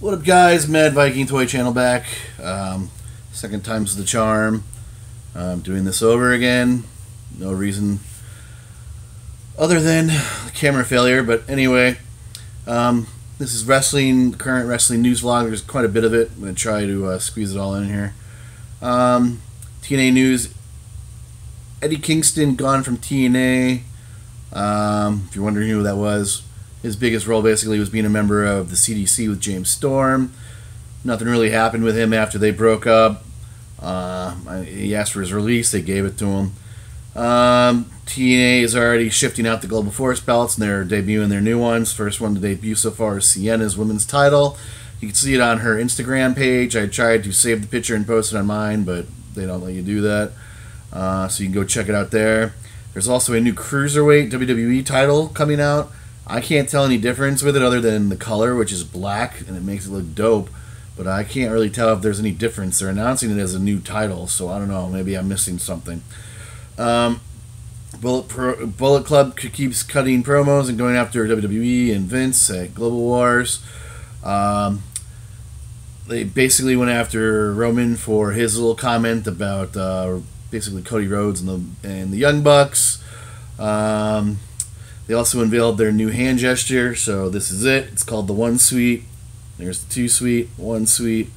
What up, guys? Mad Viking Toy Channel back. Second time's the charm. Doing this over again. No reason other than camera failure, but anyway. This is wrestling, current wrestling news vlog. There's quite a bit of it. I'm going to try to squeeze it all in here. TNA news. Eddie Kingston gone from TNA. If you're wondering who that was, his biggest role basically was being a member of the CDC with James Storm. Nothing really happened with him after they broke up. He asked for his release. They gave it to him. TNA is already shifting out the Global Force belts, and they're debuting their new ones. First one to debut so far is Sienna's women's title. You can see it on her Instagram page. I tried to save the picture and post it on mine, but they don't let you do that. So you can go check it out there. There's also a new Cruiserweight WWE title coming out. I can't tell any difference with it other than the color, which is black, and it makes it look dope. But I can't really tell if there's any difference. They're announcing it as a new title, so I don't know. Maybe I'm missing something. Bullet Club keeps cutting promos and going after WWE and Vince at Global Wars. They basically went after Roman for his little comment about basically Cody Rhodes and the Young Bucks. They also unveiled their new hand gesture, so this is it. It's called the One Sweet. There's the Two Sweet, One Sweet.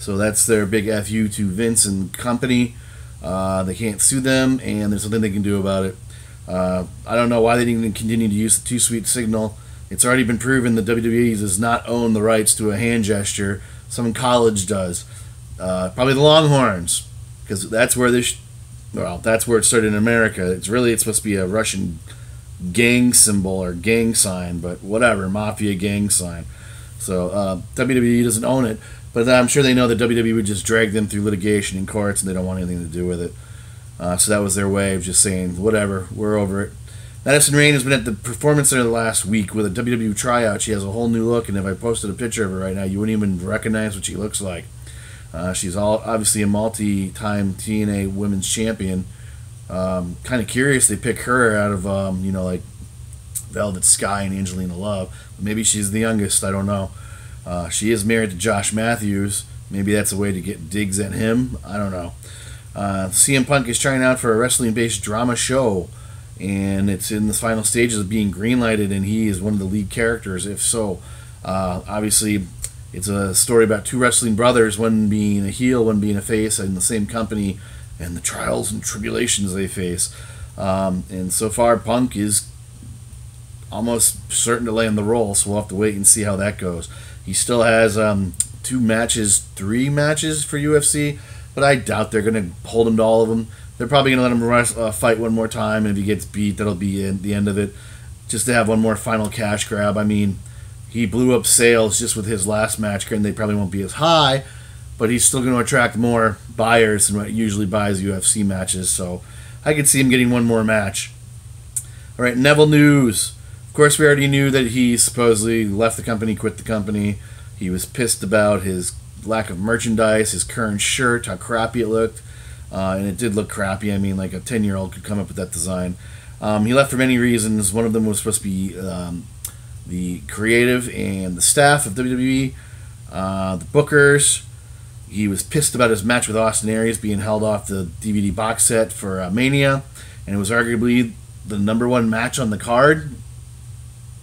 So that's their big FU to Vince and company. They can't sue them, and there's something they can do about it. I don't know why they didn't even continue to use the Two Sweet signal. It's already been proven that WWE does not own the rights to a hand gesture. Some college does. Probably the Longhorns, because that's where that's where it started in America. It's supposed to be a Russian gang symbol or gang sign, but whatever, mafia gang sign. So WWE doesn't own it, but I'm sure they know that WWE would just drag them through litigation in courts, and they don't want anything to do with it. So that was their way of just saying, whatever, we're over it. Madison Rayne has been at the Performance Center the last week with a WWE tryout. She has a whole new look, and if I posted a picture of her right now, you wouldn't even recognize what she looks like. She's obviously a multi-time TNA Women's Champion. Kind of curious they pick her out of, like Velvet Sky and Angelina Love. Maybe she's the youngest, I don't know. She is married to Josh Matthews. Maybe that's a way to get digs at him. I don't know. CM Punk is trying out for a wrestling-based drama show, and it's in the final stages of being greenlighted, and he is one of the lead characters, if so. Obviously, it's a story about two wrestling brothers, one being a heel, one being a face, in the same company, and the trials and tribulations they face. And so far, Punk is almost certain to land the role, so we'll have to wait and see how that goes. He still has three matches for UFC, but I doubt they're going to hold him to all of them. They're probably going to let him fight one more time, and if he gets beat, that'll be the end of it, just to have one more final cash grab. I mean, he blew up sales just with his last match, and they probably won't be as high, but he's still going to attract more buyers than what usually buys UFC matches, so I could see him getting one more match. All right, Neville news. Of course, we already knew that he supposedly left the company, quit the company. He was pissed about his lack of merchandise, his current shirt, how crappy it looked. And it did look crappy. I mean, like a 10-year-old could come up with that design. He left for many reasons. One of them was supposed to be the creative and the staff of WWE, the bookers. He was pissed about his match with Austin Aries being held off the DVD box set for Mania, and it was arguably the #1 match on the card.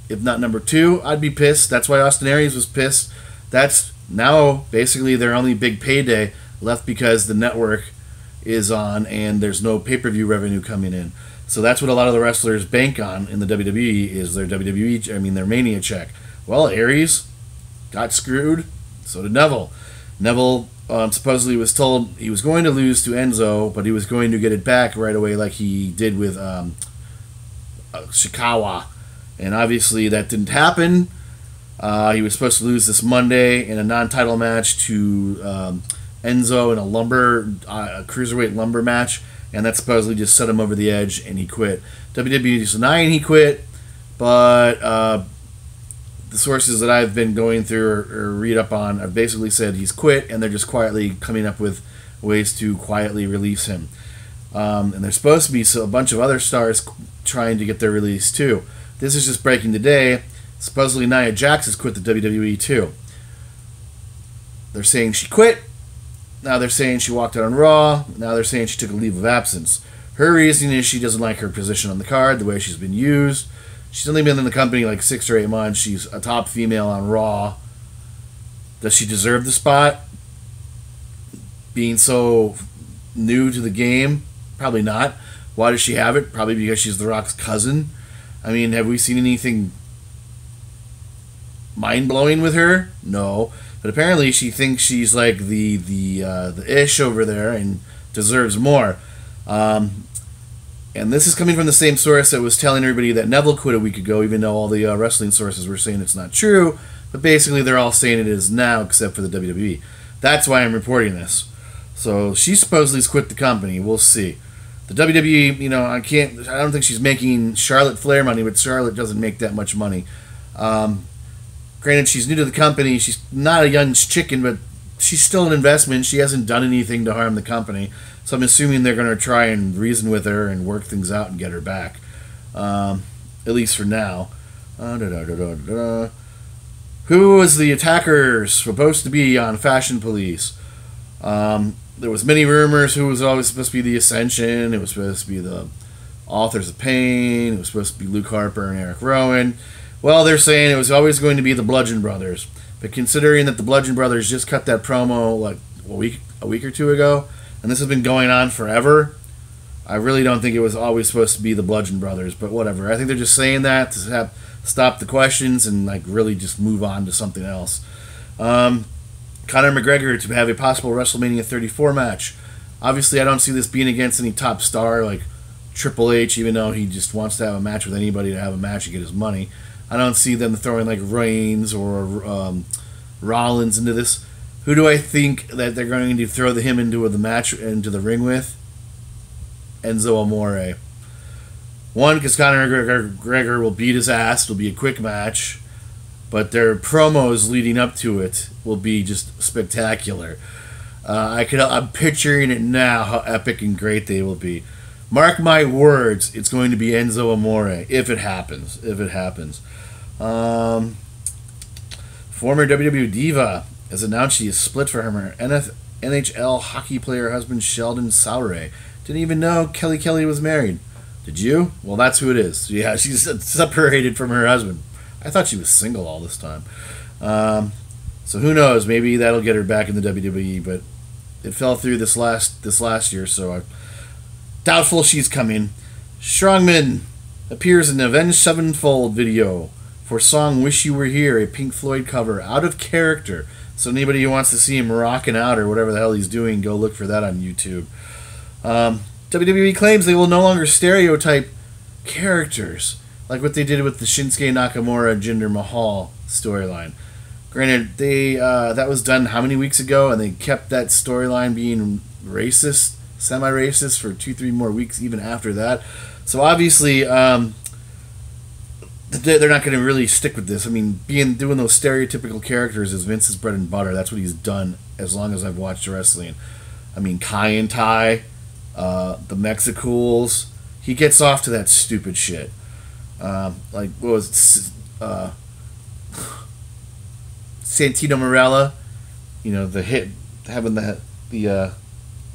If not number 2, I'd be pissed. That's why Austin Aries was pissed. That's now basically their only big payday left because the network is on and there's no pay-per-view revenue coming in. So that's what a lot of the wrestlers bank on in the WWE is their their Mania check. Well, Aries got screwed. So did Neville. Neville supposedly was told he was going to lose to Enzo, but he was going to get it back right away like he did with Shikawa. And obviously that didn't happen. He was supposed to lose this Monday in a non-title match to Enzo in a cruiserweight lumber match, and that supposedly just set him over the edge, and he quit. WWE is denying he quit, but the sources that I've been going through or read up on have basically said he's quit, and they're just quietly coming up with ways to quietly release him. And there's supposed to be a bunch of other stars trying to get their release too. This is just breaking today. Supposedly Nia Jax has quit the WWE too. They're saying she quit. Now they're saying she walked out on Raw. Now they're saying she took a leave of absence. Her reasoning is she doesn't like her position on the card, the way she's been used. She's only been in the company like 6 or 8 months. She's a top female on Raw. Does she deserve the spot? Being so new to the game? Probably not. Why does she have it? Probably because she's The Rock's cousin. I mean, have we seen anything mind-blowing with her? No. But apparently she thinks she's like the ish over there and deserves more. And this is coming from the same source that was telling everybody that Neville quit a week ago, even though all the wrestling sources were saying it's not true. But basically they're all saying it is now, except for the WWE. That's why I'm reporting this. So she supposedly has quit the company. We'll see. The WWE, you know, I don't think she's making Charlotte Flair money, but Charlotte doesn't make that much money. Granted, she's new to the company. She's not a young chicken, but she's still an investment. She hasn't done anything to harm the company. So I'm assuming they're going to try and reason with her and work things out and get her back. At least for now. Who was the attackers supposed to be on Fashion Police? There was many rumors who was always supposed to be the Ascension. It was supposed to be the Authors of Pain. It was supposed to be Luke Harper and Eric Rowan. Well, they're saying it was always going to be the Bludgeon Brothers. But considering that the Bludgeon Brothers just cut that promo like a week or two ago, and this has been going on forever, I really don't think it was always supposed to be the Bludgeon Brothers. But whatever. I think they're just saying that to stop the questions and like really just move on to something else. Conor McGregor to have a possible WrestleMania 34 match. Obviously, I don't see this being against any top star like Triple H, even though he just wants to have a match with anybody to have a match and get his money. I don't see them throwing like Reigns or Rollins into this. Who do I think that they're going to throw him into the match, into the ring with? Enzo Amore. One, because Conor McGregor will beat his ass. It'll be a quick match. But their promos leading up to it will be just spectacular. I'm picturing it now, how epic and great they will be. Mark my words, it's going to be Enzo Amore, if it happens. Former WWE diva has announced she is split from her NHL hockey player husband Sheldon Sauer. Didn't even know Kelly was married. Did you? Well, that's who it is. Yeah, she's separated from her husband. I thought she was single all this time. So who knows? Maybe that'll get her back in the WWE, but it fell through this last year, so I'm doubtful she's coming. Strongman appears in the Avenged Sevenfold video for song Wish You Were Here, a Pink Floyd cover, out of character. So anybody who wants to see him rocking out or whatever the hell he's doing, go look for that on YouTube. WWE claims they will no longer stereotype characters like what they did with the Shinsuke Nakamura Jinder Mahal storyline. Granted, that was done how many weeks ago, and they kept that storyline being racist, semi-racist for 2-3 more weeks even after that. So obviously, they're not going to really stick with this. I mean, doing those stereotypical characters is Vince's bread and butter. That's what he's done as long as I've watched wrestling. I mean, Kai and Tai, the Mexicools, he gets off to that stupid shit. Like, what was it? Santino Marella, you know, the hit, having the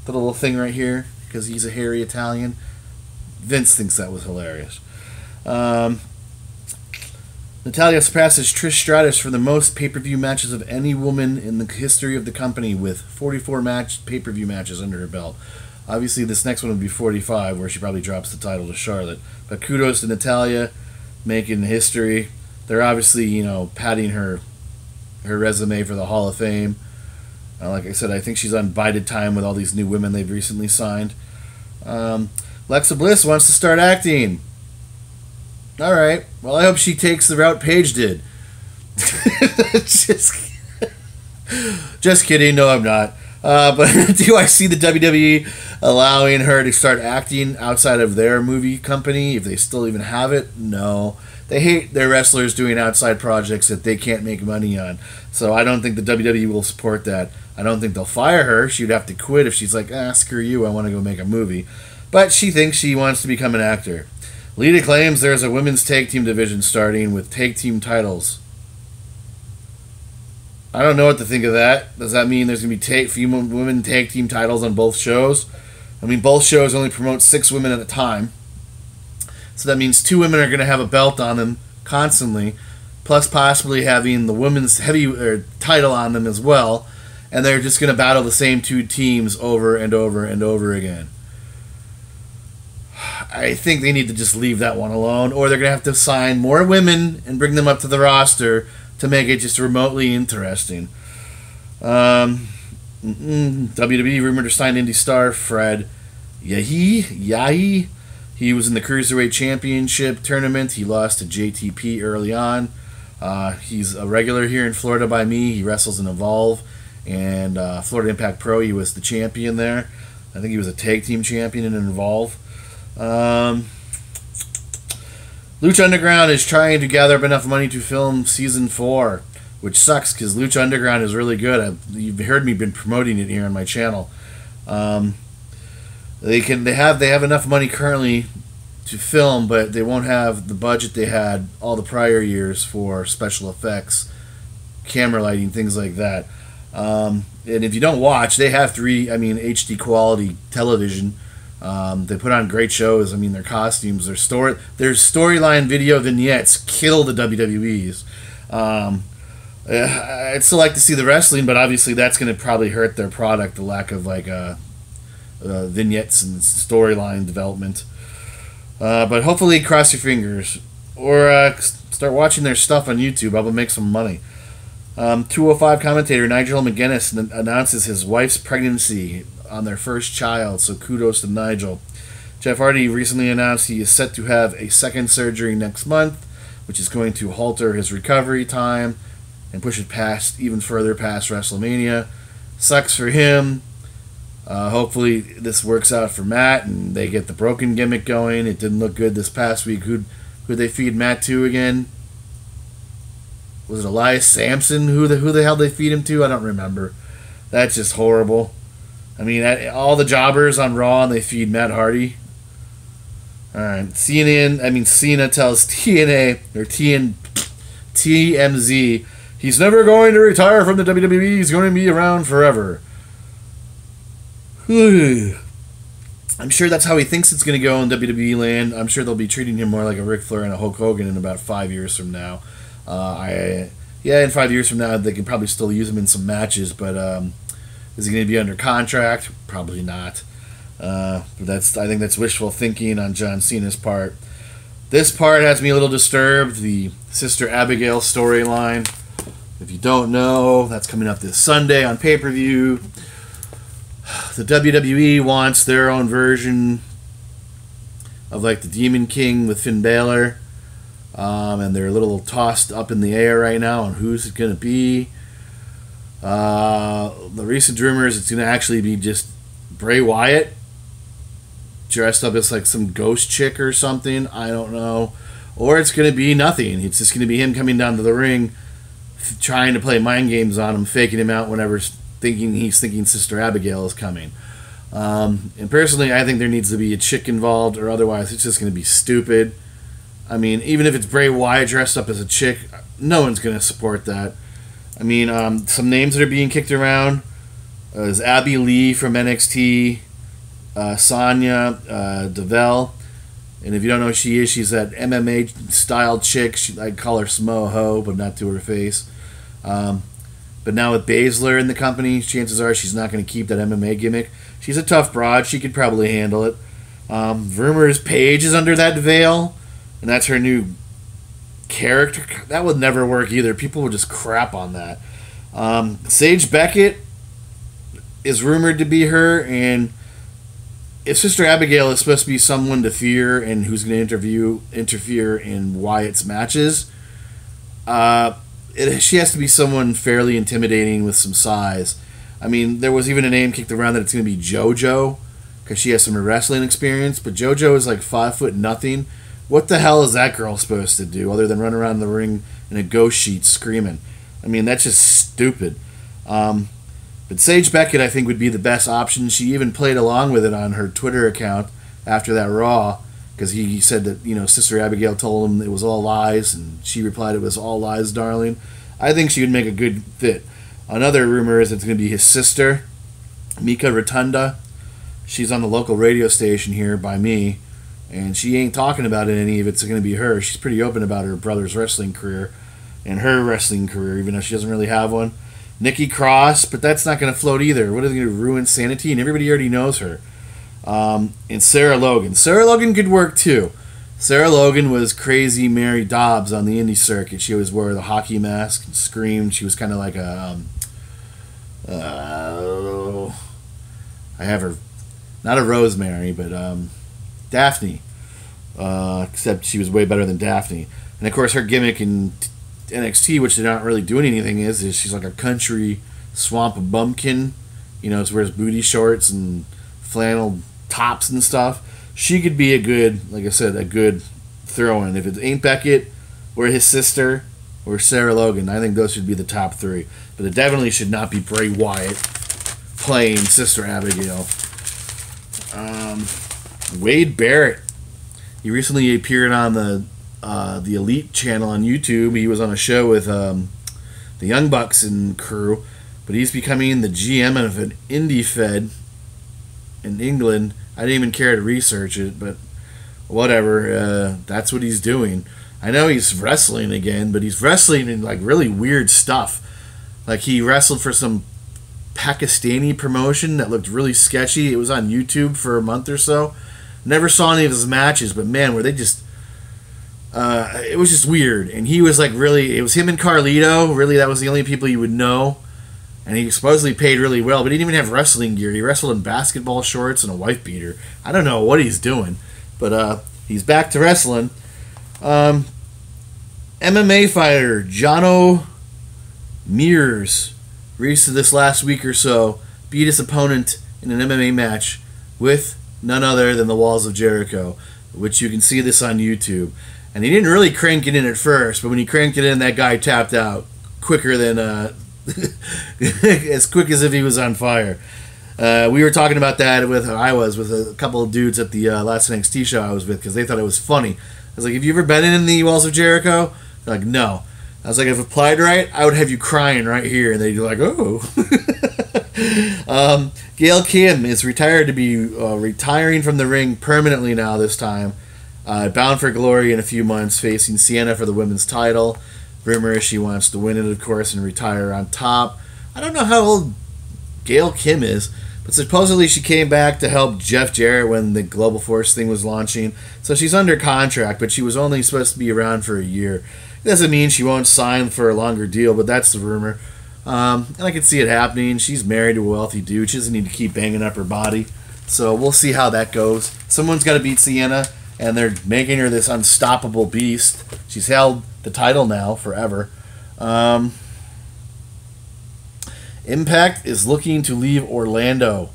little thing right here because he's a hairy Italian. Vince thinks that was hilarious. Natalya surpasses Trish Stratus for the most pay-per-view matches of any woman in the history of the company, with 44 pay-per-view matches under her belt. Obviously, this next one will be 45, where she probably drops the title to Charlotte. But kudos to Natalya, making history. They're obviously, you know, padding her resume for the Hall of Fame. Like I said, I think she's on bided time with all these new women they've recently signed. Alexa Bliss wants to start acting. Alright, well, I hope she takes the route Paige did. Just kidding, no, I'm not. But do I see the WWE allowing her to start acting outside of their movie company, if they still even have it? No. They hate their wrestlers doing outside projects that they can't make money on. So I don't think the WWE will support that. I don't think they'll fire her. She'd have to quit if she's like, screw you, I want to go make a movie. But she thinks she wants to become an actor. Lita claims there's a women's tag team division starting with tag team titles. I don't know what to think of that. Does that mean there's going to be female women tag team titles on both shows? I mean, both shows only promote 6 women at a time. So that means 2 women are going to have a belt on them constantly, plus possibly having the women's title on them as well. And they're just going to battle the same 2 teams over and over and over again. I think they need to just leave that one alone, or they're going to have to sign more women and bring them up to the roster to make it just remotely interesting. WWE rumored to sign indie star Fred Yahi. He was in the Cruiserweight Championship tournament. He lost to JTP early on. He's a regular here in Florida by me. He wrestles in Evolve and Florida Impact Pro. He was the champion there. I think he was a tag team champion in Evolve. Lucha Underground is trying to gather up enough money to film season 4, which sucks because Lucha Underground is really good. You've heard me been promoting it here on my channel. They have enough money currently to film, but they won't have the budget they had all the prior years for special effects, camera lighting, things like that. And if you don't watch, they have HD quality television. They put on great shows. I mean, their costumes, their storyline video vignettes kill the WWE's. I'd still like to see the wrestling, but obviously that's going to probably hurt their product, the lack of vignettes and storyline development. But hopefully, cross your fingers. Or start watching their stuff on YouTube. I will make some money. 205 commentator Nigel McGuinness announces his wife's pregnancy on their first child, so kudos to Nigel. Jeff Hardy recently announced he is set to have a second surgery next month, which is going to halter his recovery time and push it even further past WrestleMania. Sucks for him. Hopefully this works out for Matt and they get the broken gimmick going. It didn't look good this past week. Who'd they feed Matt to again? Was it Elias Sampson? Who the hell they feed him to? I don't remember. That's just horrible. I mean, all the jobbers on Raw and they feed Matt Hardy. Alright, Cena tells TMZ he's never going to retire from the WWE. He's going to be around forever. I'm sure that's how he thinks it's going to go in WWE land. I'm sure they'll be treating him more like a Ric Flair and a Hulk Hogan in about 5 years from now. In 5 years from now, they can probably still use him in some matches, but is he going to be under contract? Probably not. I think that's wishful thinking on John Cena's part. This part has me a little disturbed. The Sister Abigail storyline. If you don't know, that's coming up this Sunday on pay-per-view. The WWE wants their own version of the Demon King with Finn Balor. And they're a little tossed up in the air right now on who's it going to be. The recent rumors it's going to actually be just Bray Wyatt dressed up as some ghost chick or something. I don't know. Or it's going to be nothing. It's just going to be him coming down to the ring trying to play mind games on him, faking him out whenever he's thinking Sister Abigail is coming. And personally, I think there needs to be a chick involved, or otherwise it's just going to be stupid. I mean, even if it's Bray Wyatt dressed up as a chick, no one's going to support that. I mean, some names that are being kicked around is Abby Lee from NXT, Sonya Deville, and if you don't know who she is, she's that MMA-style chick. I'd call her Samoa Ho, but not to her face. But now with Baszler in the company, chances are she's not going to keep that MMA gimmick. She's a tough broad. She could probably handle it. Rumors Paige is under that veil, and that's her new character. That would never work either. People would just crap on that. Sage Beckett is rumored to be her, and if Sister Abigail is supposed to be someone to fear and who's going to interfere in Wyatt's matches, she has to be someone fairly intimidating with some size. I mean, there was even a name kicked around that it's going to be JoJo because she has some wrestling experience, but JoJo is 5 foot nothing. What the hell is that girl supposed to do other than run around the ring in a ghost sheet screaming? I mean, that's just stupid. But Sage Beckett, I think, would be the best option. She even played along with it on her Twitter account after that Raw, because he said that, Sister Abigail told him it was all lies, and she replied it was all lies, darling. I think she would make a good fit. Another rumor is it's going to be his sister, Mika Rotunda. She's on the local radio station here by me, and she ain't talking about it any if it's going to be her. She's pretty open about her brother's wrestling career and her wrestling career, even though she doesn't really have one. Nikki Cross, but that's not going to float either. What are they going to ruin Sanity? And everybody already knows her. And Sarah Logan. Sarah Logan could work too. Sarah Logan was crazy Mary Dobbs on the indie circuit. She always wore the hockey mask and screamed. She was kind of like a... I have her... Not a Rosemary, but Daphne. Except she was way better than Daphne. And of course her gimmick in NXT, which they're not really doing anything, is she's like a country swamp bumpkin. You know, wears booty shorts and flannel tops and stuff. She could be a good, like I said, a good throw-in. If it ain't Beckett or his sister or Sarah Logan, I think those should be the top three. But it definitely should not be Bray Wyatt playing Sister Abigail. Wade Barrett. He recently appeared on the Elite channel on YouTube. He was on a show with the Young Bucks and crew, but he's becoming the GM of an indie fed in England. I didn't even care to research it, but whatever. That's what he's doing. I know he's wrestling again, but he's wrestling in like really weird stuff. Like he wrestled for some Pakistani promotion that looked really sketchy. It was on YouTube for a month or so. Never saw any of his matches, but man, were they just... it was just weird. And he was like really... It was him and Carlito. Really, that was the only people you would know. And he supposedly paid really well, but he didn't even have wrestling gear. He wrestled in basketball shorts and a wife beater. I don't know what he's doing, but he's back to wrestling. MMA fighter Jono Mears, recently this last week or so, beat his opponent in an MMA match with none other than the Walls of Jericho, which you can see this on YouTube. And he didn't really crank it in at first, but when he cranked it in, that guy tapped out quicker than... as quick as if he was on fire. We were talking about that with a couple of dudes at the last NXT show I was with, because they thought it was funny. I was like, have you ever been in the Walls of Jericho? They're like, no. I was like, if applied right, I would have you crying right here. And they'd be like, oh. Gail Kim is retired to be retiring from the ring permanently now this time. Bound for Glory in a few months, facing Sienna for the women's title. Rumor is she wants to win it, of course, and retire on top. I don't know how old Gail Kim is, but supposedly she came back to help Jeff Jarrett when the Global Force thing was launching. So she's under contract, but she was only supposed to be around for a year. It doesn't mean she won't sign for a longer deal, but that's the rumor. And I can see it happening. She's married to a wealthy dude. She doesn't need to keep banging up her body. So we'll see how that goes. Someone's got to beat Sienna, and they're making her this unstoppable beast. She's held the title now forever. Impact is looking to leave Orlando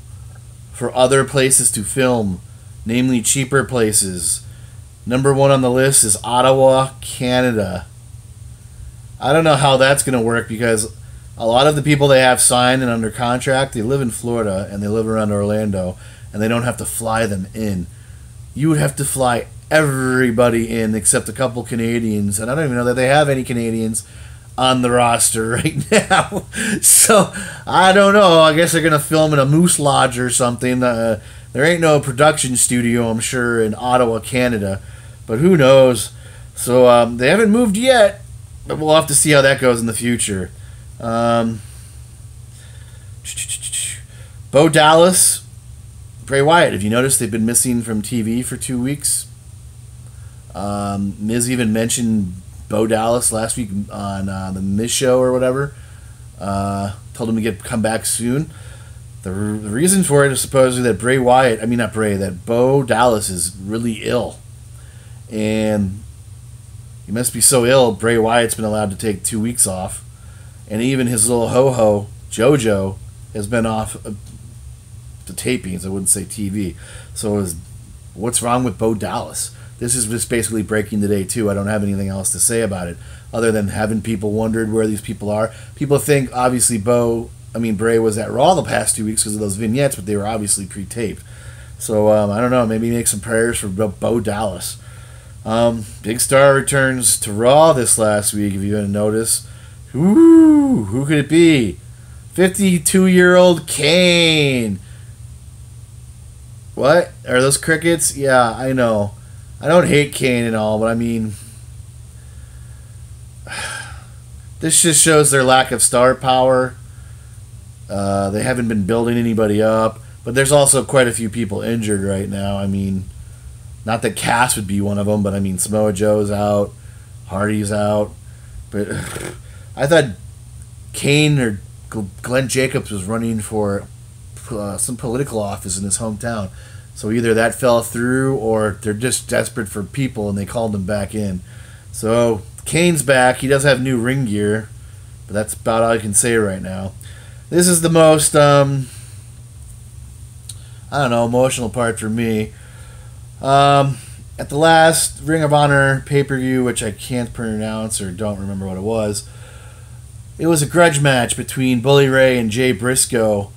for other places to film, namely cheaper places. Number one on the list is Ottawa, Canada. I don't know how that's going to work, because a lot of the people they have signed and under contract, they live in Florida and they live around Orlando, and they don't have to fly them in. You would have to fly everybody in except a couple Canadians, and I don't even know that they have any Canadians on the roster right now. So I don't know. I guess they're gonna film in a Moose Lodge or something. There ain't no production studio, I'm sure, in Ottawa, Canada, but who knows? So they haven't moved yet, but we'll have to see how that goes in the future. Bo Dallas, Bray Wyatt. Have you noticed they've been missing from TV for 2 weeks? Miz even mentioned Bo Dallas last week on the Miz show or whatever. Told him to come back soon. The reason for it is supposedly that that Bo Dallas is really ill, and he must be so ill. Bray Wyatt's been allowed to take 2 weeks off, and even his little ho-ho JoJo has been off the tapings. I wouldn't say TV. So what's wrong with Bo Dallas? This is just basically breaking the day, too. I don't have anything else to say about it, other than having people wondered where these people are. People think, obviously, Bray was at Raw the past 2 weeks because of those vignettes, but they were obviously pre-taped. So, I don't know, maybe make some prayers for Bo Dallas. Big Star returns to Raw this last week, if you didn't notice. Who could it be? 52-year-old Kane. What? Are those crickets? Yeah, I know. I don't hate Kane and all, but I mean, this just shows their lack of star power. They haven't been building anybody up, but there's also quite a few people injured right now. I mean, not that Cass would be one of them, but I mean, Samoa Joe's out, Hardy's out. But I thought Kane or Glenn Jacobs was running for some political office in his hometown. So either that fell through or they're just desperate for people and they called him back in. So Kane's back. He does have new ring gear, but that's about all I can say right now. This is the most, emotional part for me. At the last Ring of Honor pay-per-view, which I can't pronounce or don't remember what it was a grudge match between Bully Ray and Jay Briscoe.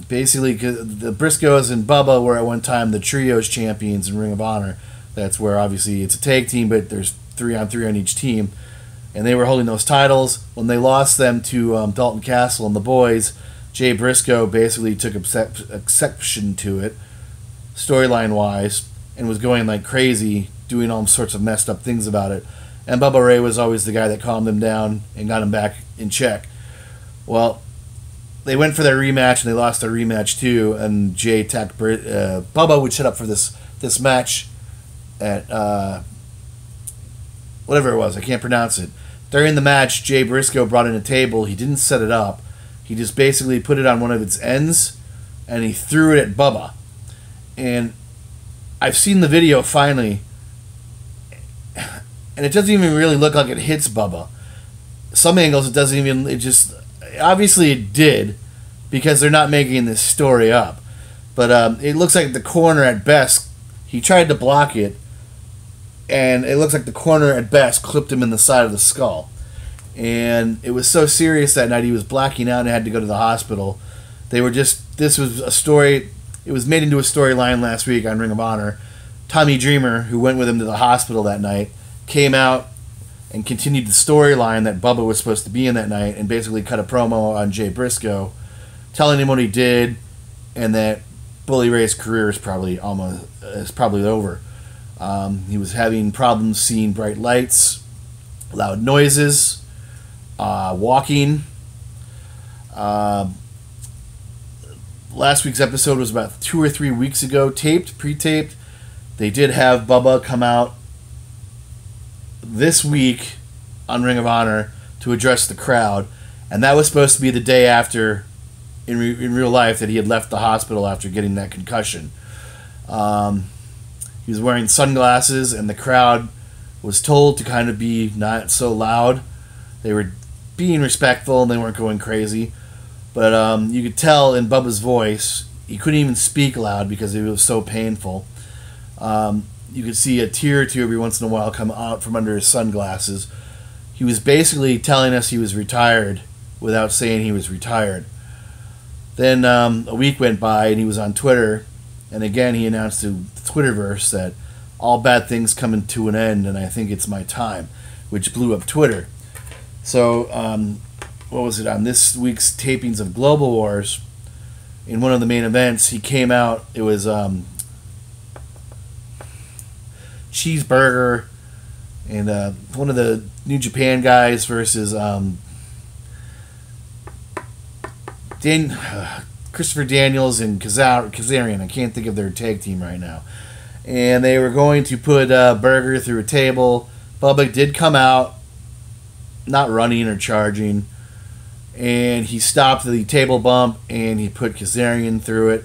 Basically, the Briscoes and Bubba were at one time the Trios champions in Ring of Honor. That's where, obviously, it's a tag team, but there's 3-on-3 on each team. And they were holding those titles. When they lost them to Dalton Castle and the boys, Jay Briscoe basically took exception to it, storyline-wise, and was going like crazy, doing all sorts of messed up things about it. And Bubba Ray was always the guy that calmed them down and got him back in check. Well, they went for their rematch, and they lost their rematch too, and Jay attacked Bubba would set up for this match at whatever it was, I can't pronounce it. During the match, Jay Briscoe brought in a table. He didn't set it up. He just basically put it on one of its ends, and he threw it at Bubba. And I've seen the video finally, and it doesn't even really look like it hits Bubba. Some angles, obviously it did, because they're not making this story up. But it looks like the corner at best, he tried to block it, and it looks like the corner at best clipped him in the side of the skull. And it was so serious that night he was blacking out and had to go to the hospital. This was a story, it was made into a storyline last week on Ring of Honor. Tommy Dreamer, who went with him to the hospital that night, came out and continued the storyline that Bubba was supposed to be in that night, and basically cut a promo on Jay Briscoe, telling him what he did, and that Bully Ray's career is probably over. He was having problems seeing bright lights, loud noises, walking. Last week's episode was about 2 or 3 weeks ago, pre-taped. They did have Bubba come out this week on Ring of Honor to address the crowd, and that was supposed to be the day after, in real life, that he had left the hospital after getting that concussion. He was wearing sunglasses, and the crowd was told to kind of be not so loud. They were being respectful, and they weren't going crazy. But you could tell in Bubba's voice, he couldn't even speak loud because it was so painful. You could see a tear or two every once in a while come out from under his sunglasses. He was basically telling us he was retired without saying he was retired. Then a week went by, and he was on Twitter, and again he announced to the Twitterverse that all bad things come to an end, and I think it's my time, which blew up Twitter. So, what was it, on this week's tapings of Global Wars, in one of the main events, he came out, it was Cheeseburger and one of the New Japan guys versus Christopher Daniels and Kazarian. I can't think of their tag team right now. And they were going to put Burger through a table. Bubba did come out, not running or charging, and he stopped the table bump and he put Kazarian through it.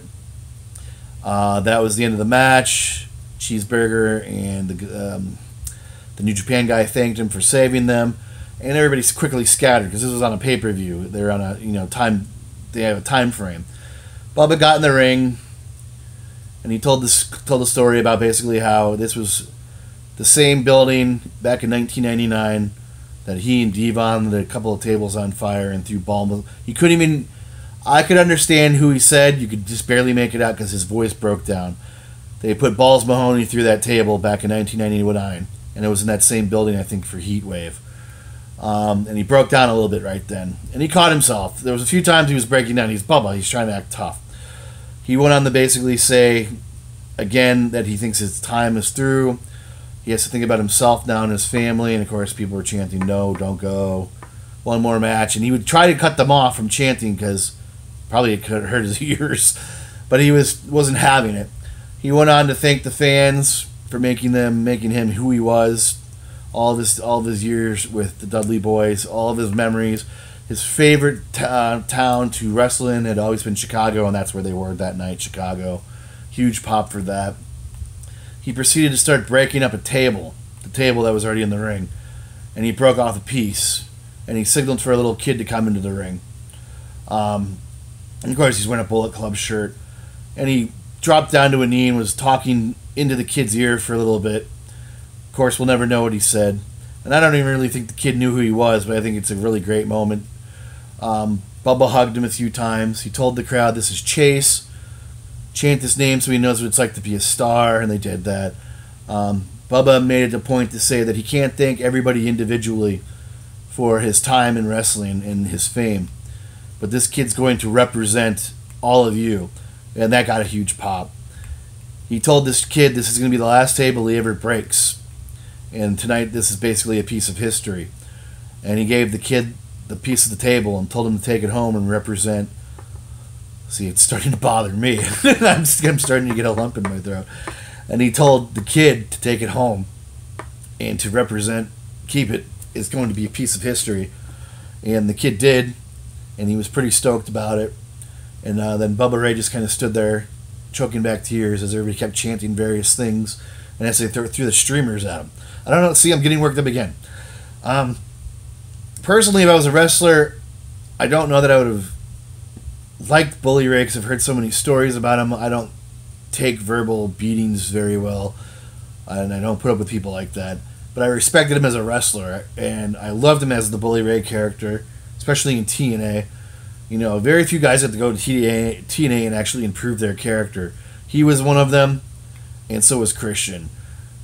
That was the end of the match. Cheeseburger and the New Japan guy thanked him for saving them, and everybody quickly scattered because this was on a pay-per-view. They're on a time. They have a time frame. Bubba got in the ring, and he told the story about basically how this was the same building back in 1999 that he and Devon lit a couple of tables on fire and threw balls. He couldn't even. I could understand who he said. You could just barely make it out because his voice broke down. They put Balls Mahoney through that table back in 1999, and it was in that same building, I think, for Heat Wave. And he broke down a little bit right then. And he caught himself. There was a few times he was breaking down. He's Bubba. He's trying to act tough. He went on to basically say, again, that he thinks his time is through. He has to think about himself now and his family. And, of course, people were chanting, no, don't go. One more match. And he would try to cut them off from chanting because probably it could hurt his ears. But he wasn't having it. He went on to thank the fans for making him who he was. All of his years with the Dudley Boys, all of his memories. His favorite town to wrestle in had always been Chicago, and that's where they were that night, Chicago. Huge pop for that. He proceeded to start breaking up the table that was already in the ring, and he broke off a piece, and he signaled for a little kid to come into the ring. And of course, he's wearing a Bullet Club shirt, and he dropped down to a knee and was talking into the kid's ear for a little bit. Of course, we'll never know what he said. And I don't even really think the kid knew who he was, but I think it's a really great moment. Bubba hugged him a few times. He told the crowd, this is Chase. Chant his name so he knows what it's like to be a star, and they did that. Bubba made it a point to say that he can't thank everybody individually for his time in wrestling and his fame. But this kid's going to represent all of you. And that got a huge pop. He told this kid this is going to be the last table he ever breaks. And tonight, this is basically a piece of history. And he gave the kid the piece of the table and told him to take it home and represent. See, it's starting to bother me. I'm starting to get a lump in my throat. And he told the kid to take it home and to represent, keep it. It's going to be a piece of history. And the kid did, and he was pretty stoked about it. And then Bubba Ray just kind of stood there, choking back tears as everybody kept chanting various things. And as they threw the streamers at him. I don't know. See, I'm getting worked up again. Personally, if I was a wrestler, I don't know that I would have liked Bully Ray because I've heard so many stories about him. I don't take verbal beatings very well, and I don't put up with people like that. But I respected him as a wrestler, and I loved him as the Bully Ray character, especially in TNA. You know, very few guys have to go to TNA and actually improve their character. He was one of them, and so was Christian.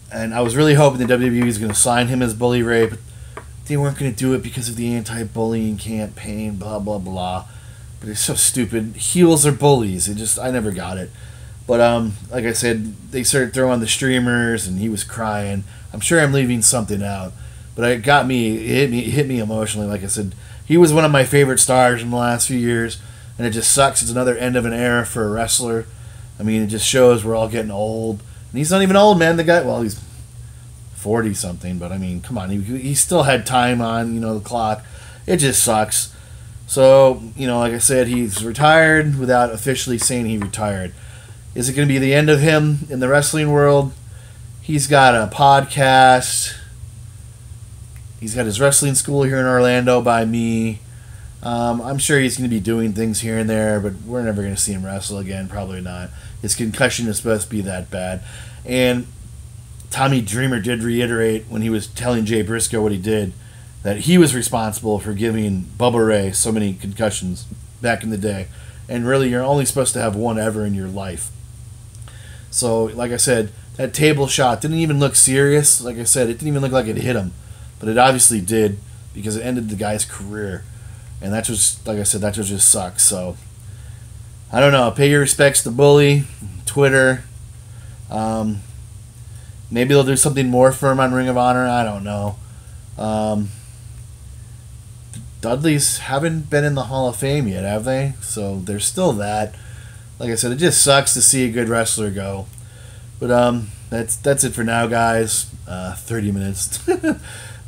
And I was really hoping the WWE was going to sign him as Bully Ray, but they weren't going to do it because of the anti-bullying campaign, blah, blah, blah. But it's so stupid. Heels are bullies. I never got it. But, like I said, they started throwing the streamers, and he was crying. I'm sure I'm leaving something out. But it hit me emotionally. Like I said, he was one of my favorite stars in the last few years, and it just sucks. It's another end of an era for a wrestler. I mean, it just shows we're all getting old. And he's not even old, man. The guy, well, he's 40-something, but I mean, come on. He still had time on, the clock. It just sucks. So, like I said, he's retired without officially saying he retired. Is it going to be the end of him in the wrestling world? He's got a podcast. He's got his wrestling school here in Orlando by me. I'm sure he's going to be doing things here and there, but we're never going to see him wrestle again. Probably not. His concussion is supposed to be that bad. And Tommy Dreamer did reiterate when he was telling Jay Briscoe what he did, that he was responsible for giving Bubba Ray so many concussions back in the day. And really, you're only supposed to have one ever in your life. So, like I said, that table shot didn't even look serious. Like I said, it didn't even look like it hit him. But it obviously did, because it ended the guy's career. And that just, like I said, that just sucks. So, I don't know. Pay your respects to Bully, Twitter. Maybe they'll do something more for him on Ring of Honor. I don't know. Dudleys haven't been in the Hall of Fame yet, have they? So there's still that. Like I said, it just sucks to see a good wrestler go. But that's it for now, guys. 30 minutes.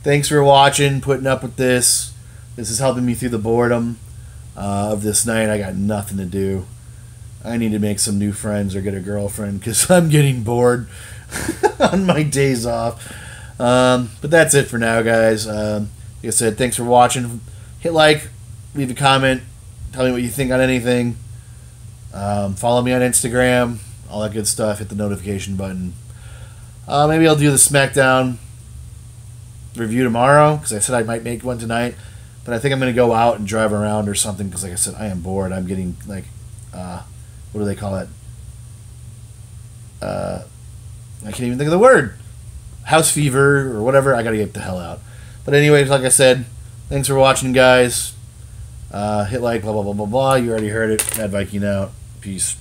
Thanks for watching, putting up with this. This is helping me through the boredom of this night. I got nothing to do. I need to make some new friends or get a girlfriend because I'm getting bored on my days off. But that's it for now, guys. Like I said, thanks for watching. Hit like, leave a comment, tell me what you think on anything. Follow me on Instagram, all that good stuff. Hit the notification button. Maybe I'll do the SmackDown review tomorrow because I said I might make one tonight. But I think I'm going to go out and drive around or something because, like I said, I am bored. I'm getting, like, what do they call it? I can't even think of the word. House fever or whatever. I got to get the hell out. But anyways, like I said, Thanks for watching, guys. Hit like, blah, blah, blah, blah, blah. You already heard it. Mad Viking out. Peace.